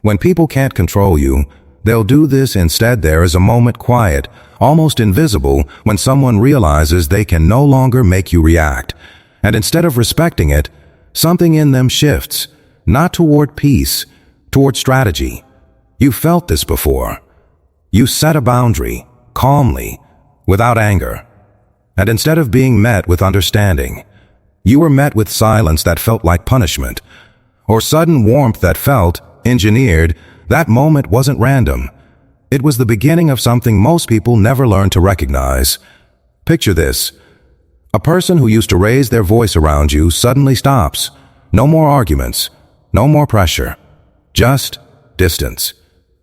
When people can't control you, they'll do this instead. There is a moment, quiet, almost invisible, when someone realizes they can no longer make you react. And instead of respecting it, something in them shifts, not toward peace, toward strategy. You felt this before. You set a boundary, calmly, without anger. And instead of being met with understanding, you were met with silence that felt like punishment, or sudden warmth that felt engineered. That moment wasn't random. It was the beginning of something most people never learn to recognize. Picture this. A person who used to raise their voice around you suddenly stops. No more arguments, no more pressure. Just distance.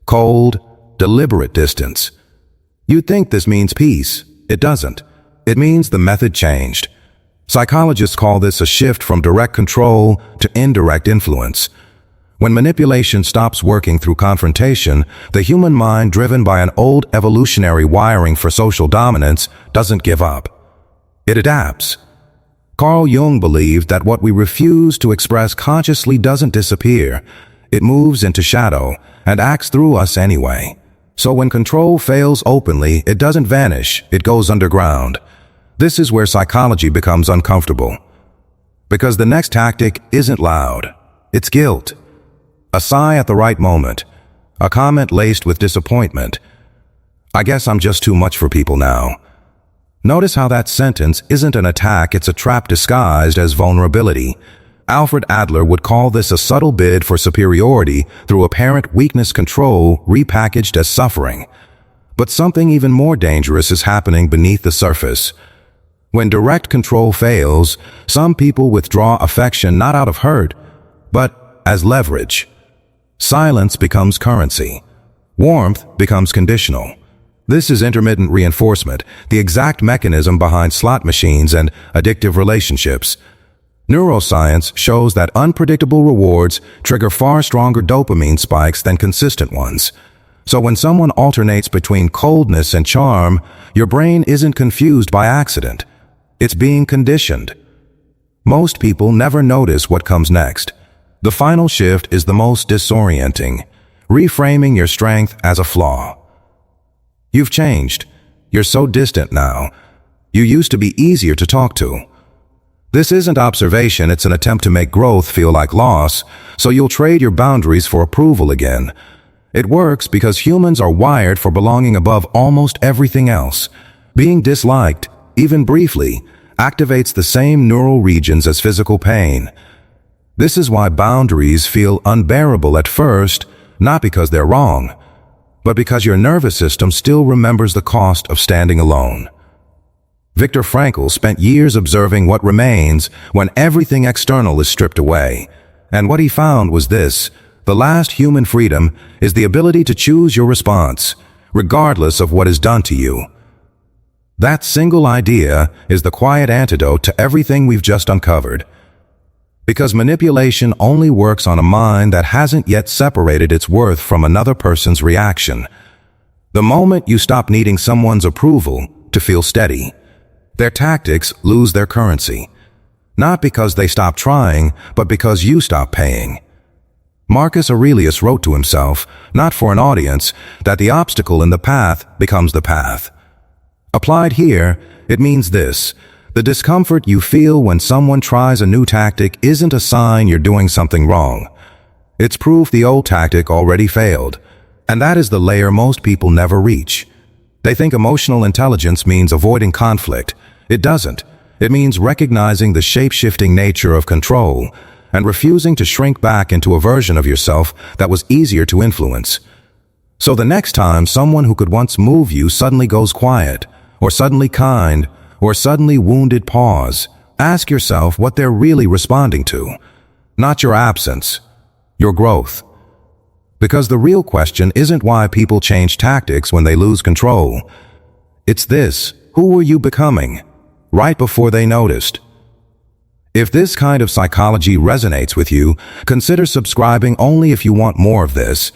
Cold, deliberate distance. You'd think this means peace. It doesn't. It means the method changed. Psychologists call this a shift from direct control to indirect influence. When manipulation stops working through confrontation, the human mind, driven by an old evolutionary wiring for social dominance, doesn't give up. It adapts. Carl Jung believed that what we refuse to express consciously doesn't disappear. It moves into shadow and acts through us anyway. So when control fails openly, it doesn't vanish, it goes underground. This is where psychology becomes uncomfortable. Because the next tactic isn't loud, it's guilt. A sigh at the right moment, a comment laced with disappointment. I guess I'm just too much for people now. Notice how that sentence isn't an attack, it's a trap disguised as vulnerability. Alfred Adler would call this a subtle bid for superiority through apparent weakness, control repackaged as suffering. But something even more dangerous is happening beneath the surface. When direct control fails, some people withdraw affection not out of hurt, but as leverage. Silence becomes currency. Warmth becomes conditional. This is intermittent reinforcement, the exact mechanism behind slot machines and addictive relationships. Neuroscience shows that unpredictable rewards trigger far stronger dopamine spikes than consistent ones. So when someone alternates between coldness and charm, your brain isn't confused by accident. It's being conditioned. Most people never notice what comes next. The final shift is the most disorienting, reframing your strength as a flaw. You've changed. You're so distant now. You used to be easier to talk to. This isn't observation, it's an attempt to make growth feel like loss, so you'll trade your boundaries for approval again. It works because humans are wired for belonging above almost everything else. Being disliked, even briefly, activates the same neural regions as physical pain. This is why boundaries feel unbearable at first, not because they're wrong, but because your nervous system still remembers the cost of standing alone. Viktor Frankl spent years observing what remains when everything external is stripped away. And what he found was this: the last human freedom is the ability to choose your response, regardless of what is done to you. That single idea is the quiet antidote to everything we've just uncovered. Because manipulation only works on a mind that hasn't yet separated its worth from another person's reaction. The moment you stop needing someone's approval to feel steady, their tactics lose their currency. Not because they stop trying, but because you stop paying. Marcus Aurelius wrote to himself, not for an audience, that the obstacle in the path becomes the path. Applied here, it means this: the discomfort you feel when someone tries a new tactic isn't a sign you're doing something wrong. It's proof the old tactic already failed. And that is the layer most people never reach. They think emotional intelligence means avoiding conflict. It doesn't. It means recognizing the shape-shifting nature of control and refusing to shrink back into a version of yourself that was easier to influence. So the next time someone who could once move you suddenly goes quiet, or suddenly kind, or suddenly wounded, pause. Ask yourself what they're really responding to. Not your absence, your growth. Because the real question isn't why people change tactics when they lose control. It's this: who were you becoming right before they noticed? If this kind of psychology resonates with you, consider subscribing only if you want more of this.